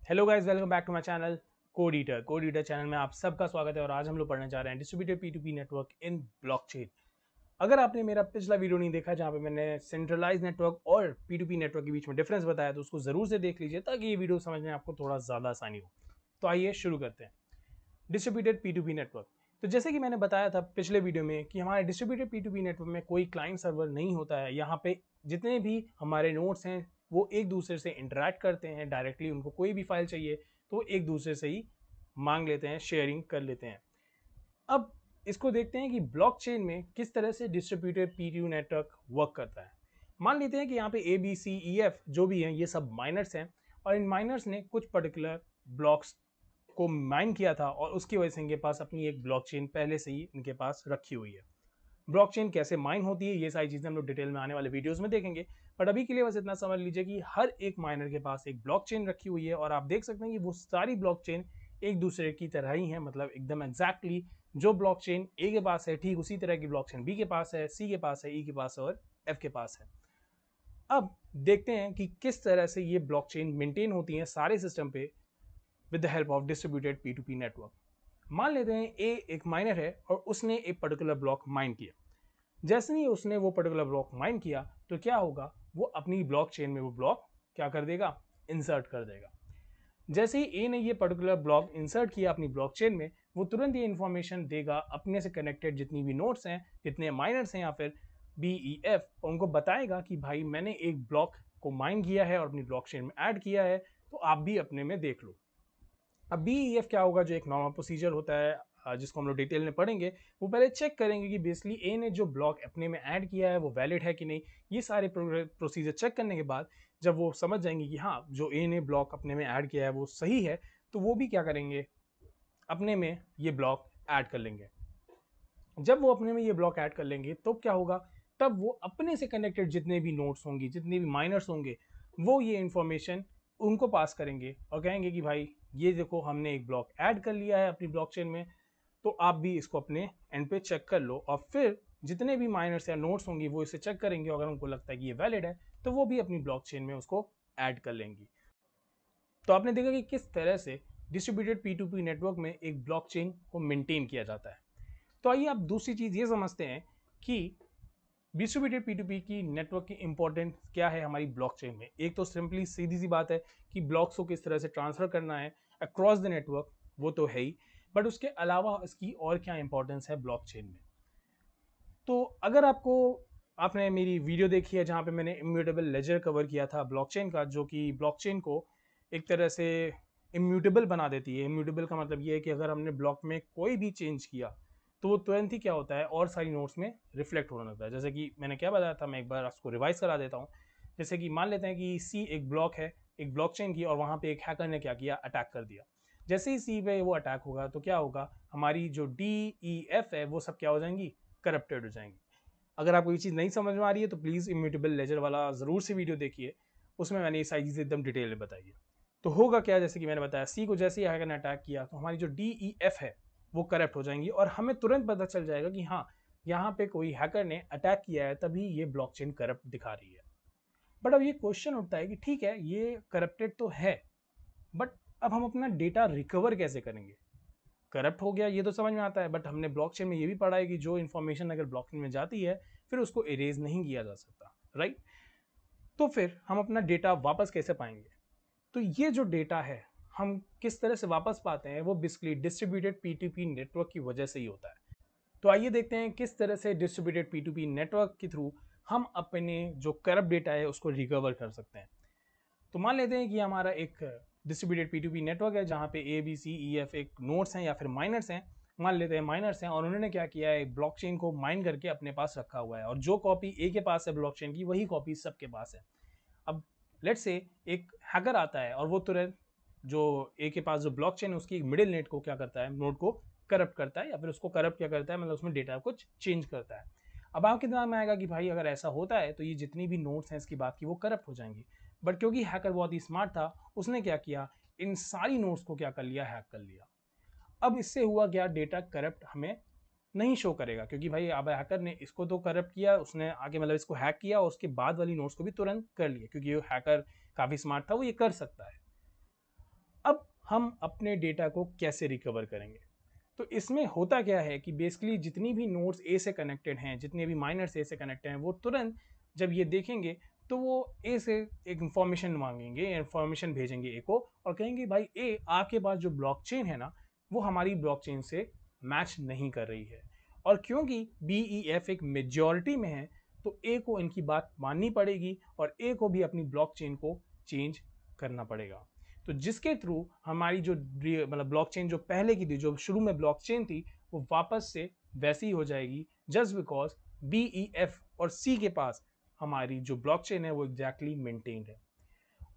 Hello guys, welcome back to my channel code eater channel में आप सबका स्वागत है। और आज हम लोग पढ़ने जा रहे हैं डिस्ट्रीब्यूटेड P2P नेटवर्क इन ब्लॉकचेन। अगर आपने मेरा पिछला वीडियो नहीं देखा जहां पे मैंने सेंट्रलाइज नेटवर्क और P2P नेटवर्क के बीच में डिफरेंस बताया, तो उसको जरूर से देख लीजिए ताकि ये वीडियो समझने में आपको थोड़ा ज़्यादा आसानी हो। तो आइए शुरू करते हैं। Distributed P2P network. तो जैसे कि मैंने बताया था पिछले वीडियो में कि हमारे डिस्ट्रीब्यूटेड P2P नेटवर्क में कोई क्लाइंट सर्वर नहीं होता है। यहाँ पे जितने भी हमारे नोड्स हैं वो एक दूसरे से इंटरेक्ट करते हैं डायरेक्टली। उनको कोई भी फाइल चाहिए तो एक दूसरे से ही मांग लेते हैं, शेयरिंग कर लेते हैं। अब इसको देखते हैं कि ब्लॉकचेन में किस तरह से डिस्ट्रीब्यूटेड P2P नेटवर्क वर्क करता है। मान लेते हैं कि यहाँ पे A B C E F जो भी हैं ये सब माइनर्स हैं, और इन माइनर्स ने कुछ पर्टिकुलर ब्लॉक्स को माइन किया था और उसकी वजह से इनके पास अपनी एक ब्लॉकचेन पहले से ही इनके पास रखी हुई है। ब्लॉकचेन कैसे माइन होती है ये सारी चीजें हम लोग डिटेल में आने वाले वीडियोस में देखेंगे, बट अभी के लिए बस इतना समझ लीजिए कि हर एक माइनर के पास एक ब्लॉकचेन रखी हुई है और आप देख सकते हैं कि वो सारी ब्लॉकचेन एक दूसरे की तरह ही है। मतलब एकदम एग्जैक्टली जो ब्लॉकचेन ए के पास है ठीक उसी तरह की ब्लॉकचेन बी के पास है, सी के पास है, ई के पास है और एफ के पास है। अब देखते हैं कि किस तरह से ये ब्लॉकचेन मेंटेन होती है सारे सिस्टम पे with the help of distributed P2P network. मान लेते हैं ए एक माइनर है और उसने एक पर्टिकुलर ब्लॉक माइन किया। जैसे ही उसने वो पर्टिकुलर ब्लॉक माइन किया तो क्या होगा, वो अपनी ब्लॉकचेन में वो ब्लॉक क्या कर देगा, इंसर्ट कर देगा। जैसे ही ए ने ये पर्टिकुलर ब्लॉक इंसर्ट किया अपनी ब्लॉकचेन में, वो तुरंत ये इंफॉर्मेशन देगा अपने से कनेक्टेड जितनी भी नोड्स हैं, जितने माइनर्स हैं या फिर बी ई एफ, उनको बताएगा कि भाई मैंने एक ब्लॉक को माइन किया है और अपनी ब्लॉकचेन में ऐड किया है, तो आप भी अपने में देख लो। अब बी ई एफ क्या होगा, जो एक नॉर्मल प्रोसीजर होता है जिसको हम लोग डिटेल में पढ़ेंगे। वो पहले चेक करेंगे कि बेसिकली ए ने जो ब्लॉक अपने में ऐड किया है वो वैलिड है कि नहीं। ये सारे प्रोसीजर चेक करने के बाद जब वो समझ जाएंगे कि हाँ जो ए ने ब्लॉक अपने में ऐड किया है वो सही है, तो वो भी क्या करेंगे, अपने में ये ब्लॉक ऐड कर लेंगे। जब वो अपने में ये ब्लॉक ऐड कर लेंगे तो क्या होगा, तब वो अपने से कनेक्टेड जितने भी नोड्स होंगे, जितने भी माइनर्स होंगे, वो ये इंफॉर्मेशन उनको पास करेंगे और कहेंगे कि भाई ये देखो हमने एक ब्लॉक ऐड कर लिया है अपनी ब्लॉकचेन में, तो आप भी इसको अपने एंड पे चेक कर लो। और फिर जितने भी माइनर्स या नोड्स होंगी वो इसे चेक करेंगे, अगर उनको लगता है कि ये वैलिड है तो वो भी अपनी ब्लॉकचेन में उसको ऐड कर लेंगी। तो आपने देखा कि किस तरह से डिस्ट्रीब्यूटेड P2P नेटवर्क में एक ब्लॉकचेन को मेंटेन किया जाता है। तो आइए आप दूसरी चीज ये समझते हैं कि डिस्ट्रीब्यूटेड P2P की नेटवर्क की इंपॉर्टेंस क्या है हमारी ब्लॉकचेन में। एक तो सिंपली सीधी सी बात है कि ब्लॉक्स को किस तरह से ट्रांसफर करना है अक्रॉस द नेटवर्क, वो तो है ही, बट उसके अलावा इसकी और क्या इंपॉर्टेंस है ब्लॉकचेन में। तो अगर आपने मेरी वीडियो देखी है जहां पे मैंने इम्यूटेबल लेजर कवर किया था ब्लॉकचेन का, जो कि ब्लॉकचेन को एक तरह से इम्यूटेबल बना देती है। इम्यूटेबल का मतलब ये है कि अगर हमने ब्लॉक में कोई भी चेंज किया तो वो तुरंत ही क्या होता है और सारी नोट्स में रिफ्लेक्ट होने लगता है। जैसे कि मैंने क्या बताया था, मैं एक बार उसको रिवाइज करा देता हूँ। जैसे कि मान लेते हैं कि सी एक ब्लॉक है, एक ब्लॉकचेन की, और वहां पे एक हैकर ने क्या किया, अटैक कर दिया। जैसे ही सी पे वो अटैक होगा तो क्या होगा, हमारी जो डी ई एफ है वो सब क्या हो जाएंगी, करप्टेड हो जाएंगी। अगर आपको ये चीज़ नहीं समझ में आ रही है तो प्लीज़ इम्यूटेबल लेजर वाला ज़रूर से वीडियो देखिए, उसमें मैंने ये सारी चीज़ें एकदम डिटेल में बताई है। तो होगा क्या, जैसे कि मैंने बताया, सी को जैसे ही हैकर ने अटैक किया तो हमारी जो डी ई एफ है वो करप्ट हो जाएंगी और हमें तुरंत पता चल जाएगा कि हाँ यहाँ पे कोई हैकर ने अटैक किया है, तभी ये ब्लॉकचेन करप्ट दिखा रही है। बट अब ये क्वेश्चन उठता है कि ठीक है ये करप्टेड तो है, बट अब हम अपना डेटा रिकवर कैसे करेंगे। करप्ट हो गया ये तो समझ में आता है, बट हमने ब्लॉकचेन में ये भी पढ़ा है कि जो इन्फॉर्मेशन अगर ब्लॉकचेन में जाती है फिर उसको इरेज नहीं किया जा सकता, राइट। तो फिर हम अपना डेटा वापस कैसे पाएंगे। तो ये जो डेटा है हम किस तरह से वापस पाते हैं, वो बेसिकली डिस्ट्रीब्यूटेड P2P नेटवर्क की वजह से ही होता है। तो आइए देखते हैं किस तरह से डिस्ट्रीब्यूटेड P2P नेटवर्क के थ्रू हम अपने जो करप्ट डेटा है उसको रिकवर कर सकते हैं। तो मान लेते हैं कि हमारा एक डिस्ट्रीब्यूटेड P2P नेटवर्क है जहाँ पे A B C E F एक नोड्स हैं या फिर माइनर्स हैं। मान लेते हैं माइनर्स हैं और उन्होंने क्या किया है, ब्लॉकचेन को माइन करके अपने पास रखा हुआ है, और जो कॉपी ए के पास है ब्लॉकचेन की वही कॉपी सबके पास है। अब लेट्स से एक हैकर आता है और वो तुरंत जो ए के पास जो ब्लॉकचेन है उसकी एक मिडिल नेट को क्या करता है, नोड को करप्ट करता है, या फिर उसको करप्ट क्या करता है, मतलब उसमें डेटा कुछ चेंज करता है। अब आपके दिमाग में आएगा कि भाई अगर ऐसा होता है तो ये जितनी भी नोट्स हैं इसकी बात की वो करप्ट हो जाएंगी। बट क्योंकि हैकर बहुत ही स्मार्ट था, उसने क्या किया, इन सारी नोट्स को क्या कर लिया, हैक कर लिया। अब इससे हुआ क्या, डेटा करप्ट हमें नहीं शो करेगा, क्योंकि भाई अब हैकर ने इसको तो करप्ट किया, उसने आगे मतलब इसको हैक किया और उसके बाद वाली नोट्स को भी तुरंत कर लिया, क्योंकि ये हैकर काफी स्मार्ट था, वो ये कर सकता है। हम अपने डेटा को कैसे रिकवर करेंगे। तो इसमें होता क्या है कि बेसिकली जितनी भी नोड्स ए से कनेक्टेड हैं, जितने भी माइनर्स ए से कनेक्टेड हैं, वो तुरंत जब ये देखेंगे तो वो ए से एक इंफॉर्मेशन मांगेंगे, इंफॉर्मेशन भेजेंगे ए को और कहेंगे भाई ए, आपके पास जो ब्लॉकचेन है ना वो हमारी ब्लॉकचेन से मैच नहीं कर रही है। और क्योंकि BEF एक मेजॉरिटी में है तो ए को इनकी बात माननी पड़ेगी और ए को भी अपनी ब्लॉकचेन को चेंज करना पड़ेगा। तो जिसके थ्रू हमारी जो मतलब ब्लॉकचेन जो पहले की थी, जो शुरू में ब्लॉकचेन थी, वो वापस से वैसी हो जाएगी जस्ट बिकॉज BEF और C के पास हमारी जो ब्लॉकचेन है वो एग्जैक्टली मेंटेन्ड है।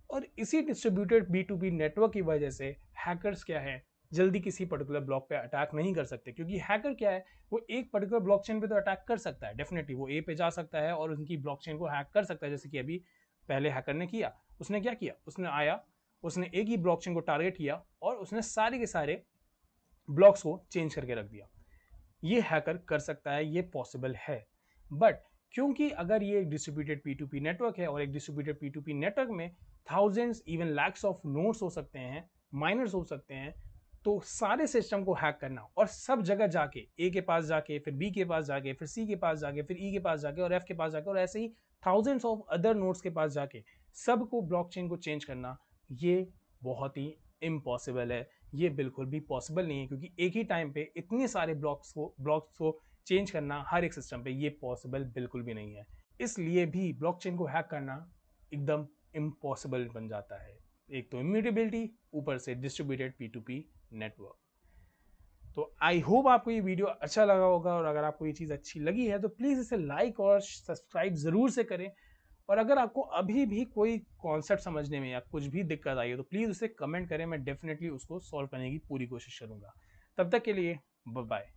और इसी डिस्ट्रीब्यूटेड B2B नेटवर्क की वजह से हैकर्स क्या है, जल्दी किसी पर्टिकुलर ब्लॉक पे अटैक नहीं कर सकते, क्योंकि हैकर क्या है, वो एक पर्टिकुलर ब्लॉकचेन पे तो अटैक कर सकता है, डेफिनेटली वो ए पे जा सकता है और उनकी ब्लॉकचेन को हैक कर सकता है। जैसे कि अभी पहले हैकर ने किया, उसने क्या किया, उसने आया, उसने एक ही ब्लॉकचेन को टारगेट किया और उसने सारे के सारे ब्लॉक्स को चेंज करके रख दिया। ये हैकर कर सकता है, ये पॉसिबल है। बट क्योंकि अगर ये एक डिस्ट्रीब्यूटेड P2P नेटवर्क है और एक डिस्ट्रीब्यूटेड P2P नेटवर्क में thousands even lakhs of nodes हो सकते हैं, माइनर्स हो सकते हैं, तो सारे सिस्टम को हैक करना और सब जगह जाके ए के पास जाके, फिर बी के पास जाके, फिर सी के पास जाके, फिर ई के पास जाके और एफ के पास जाके और ऐसे ही थाउजेंड्स ऑफ अदर नोड्स के पास जाके सबको ब्लॉकचेन को चेंज करना, ये बहुत ही इम्पॉसिबल है। ये बिल्कुल भी पॉसिबल नहीं है, क्योंकि एक ही टाइम पे इतने सारे ब्लॉक्स को चेंज करना हर एक सिस्टम पे ये पॉसिबल बिल्कुल भी नहीं है। इसलिए भी ब्लॉकचेन को हैक करना एकदम इम्पॉसिबल बन जाता है। एक तो इम्यूटेबिलिटी, ऊपर से डिस्ट्रीब्यूटेड P2P नेटवर्क। तो आई होप आपको ये वीडियो अच्छा लगा होगा, और अगर आपको ये चीज़ अच्छी लगी है तो प्लीज़ इसे लाइक और सब्सक्राइब ज़रूर से करें। और अगर आपको अभी भी कोई कॉन्सेप्ट समझने में या कुछ भी दिक्कत आई है तो प्लीज़ उसे कमेंट करें, मैं डेफिनेटली उसको सॉल्व करने की पूरी कोशिश करूँगा। तब तक के लिए बाय बाय।